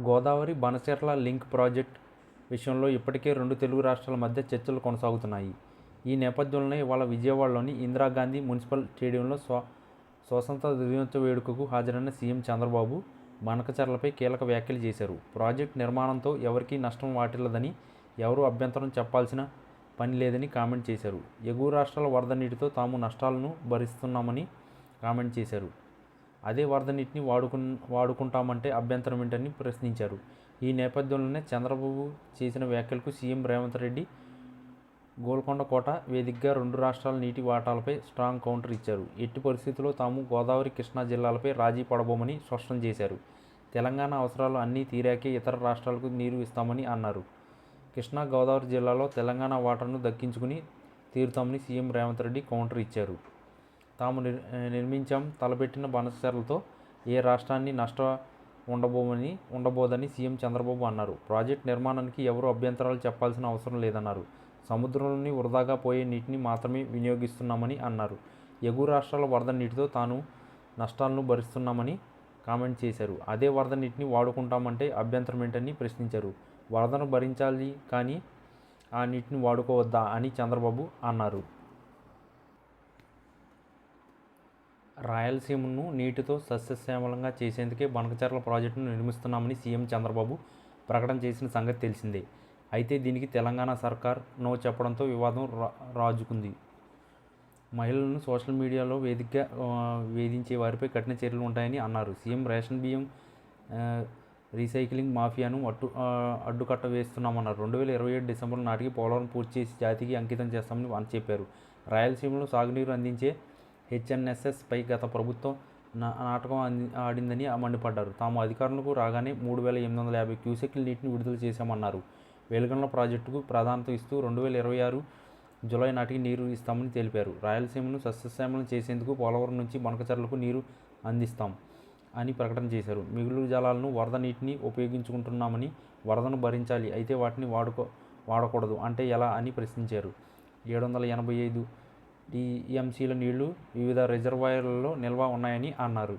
Godavari బనచెర్ల link project విషయంలో ఇప్పటికే రెండు తెలుగు రాష్ట్రాల మధ్య చర్చలు కొనసాగుతున్నాయి. ఈ నేపథ్యంలోనే ఇవాళ విజయవాడలోని ఇందిరాగాంధీ మున్సిపల్ స్టేడియంలో స్వాతంత్య్ర దినోత్సవ వేడుకకు హాజరైన సీఎం చంద్రబాబు బనకచెర్లపై కీలక వ్యాఖ్యలు చేశారు. ప్రాజెక్టు నిర్మాణంతో ఎవరికీ నష్టం వాటిల్లదని, ఎవరూ అభ్యంతరం చెప్పాల్సిన పని లేదని కామెంట్ చేశారు. ఎగువ రాష్ట్రాల వరద నీటితో తాము నష్టాలను భరిస్తున్నామని కామెంట్ చేశారు. అదే వరద నీటిని వాడుకుంటామంటే అభ్యంతరం ఏంటని ప్రశ్నించారు. ఈ నేపథ్యంలోనే చంద్రబాబు చేసిన వ్యాఖ్యలకు సీఎం రేవంత్ రెడ్డి గోల్కొండ కోట వేదికగా రెండు రాష్ట్రాల నీటి వాటాలపై స్ట్రాంగ్ కౌంటర్ ఇచ్చారు. ఎట్టి పరిస్థితుల్లో తాము గోదావరి, కృష్ణా జిల్లాలపై రాజీ పడబోమని స్పష్టం చేశారు. తెలంగాణ అవసరాలు అన్నీ తీరాకే ఇతర రాష్ట్రాలకు నీరు ఇస్తామని అన్నారు. కృష్ణా, గోదావరి జిల్లాలో తెలంగాణ వాటాను దక్కించుకుని తీరుతామని సీఎం రేవంత్ రెడ్డి కౌంటర్ ఇచ్చారు. తాము తలపెట్టిన బనకచెర్లతో ఏ రాష్ట్రాన్ని ఉండబోదని సీఎం చంద్రబాబు అన్నారు. ప్రాజెక్టు నిర్మాణానికి ఎవరూ అభ్యంతరాలు చెప్పాల్సిన అవసరం లేదన్నారు. సముద్రంలోని వృధాగా పోయే నీటిని మాత్రమే వినియోగిస్తున్నామని అన్నారు. ఎగువ రాష్ట్రాల వరద నీటితో తాను నష్టాలను భరిస్తున్నామని కామెంట్ చేశారు. అదే వరద నీటిని వాడుకుంటామంటే అభ్యంతరం ఏంటని ప్రశ్నించారు. వరదను భరించాలి కానీ ఆ నీటిని వాడుకోవద్దా అని చంద్రబాబు అన్నారు. రాయలసీమను నీటితో సస్యశ్యామలంగా చేసేందుకే బనకచెర్ల ప్రాజెక్టును నిర్మిస్తున్నామని సీఎం చంద్రబాబు ప్రకటన చేసిన సంగతి తెలిసిందే. అయితే దీనికి తెలంగాణ సర్కార్ నో చెప్పడంతో వివాదం రాజుకుంది. మహిళలను సోషల్ మీడియాలో వేధించే వారిపై కఠిన చర్యలు ఉంటాయని అన్నారు. సీఎం రేషన్ బియ్యం రీసైక్లింగ్ మాఫియాను అడ్డుకట్ట వేస్తున్నామన్నారు. 2027 డిసెంబర్ నాటికి పోలవరం పూర్తి చేసి జాతికి అంకితం చేస్తామని చెప్పారు. రాయలసీమలో సాగునీరు అందించే హెచ్ఎన్ఎస్ఎస్ పై గత ప్రభుత్వం నాటకం ఆడిందని మండిపడ్డారు. తాము అధికారంలోకి రాగానే 3850 క్యూసెక్ల నీటిని విడుదల చేశామన్నారు. వెలుగొండ ప్రాజెక్టుకు ప్రాధాన్యత ఇస్తూ 2026 జూలై నాటికి నీరు ఇస్తామని తెలిపారు. రాయలసీమను సస్యశ్యామలం చేసేందుకు పోలవరం నుంచి బనకచెర్లకు నీరు అందిస్తాం అని ప్రకటన చేశారు. మిగులు జలాలను వరద నీటిని ఉపయోగించుకుంటున్నామని, వరదను భరించాలి అయితే వాటిని వాడకూడదు అంటే ఎలా అని ప్రశ్నించారు. 785 టీఎంసీల నీళ్లు వివిధ రిజర్వాయర్లలో నిల్వ ఉన్నాయని అన్నారు.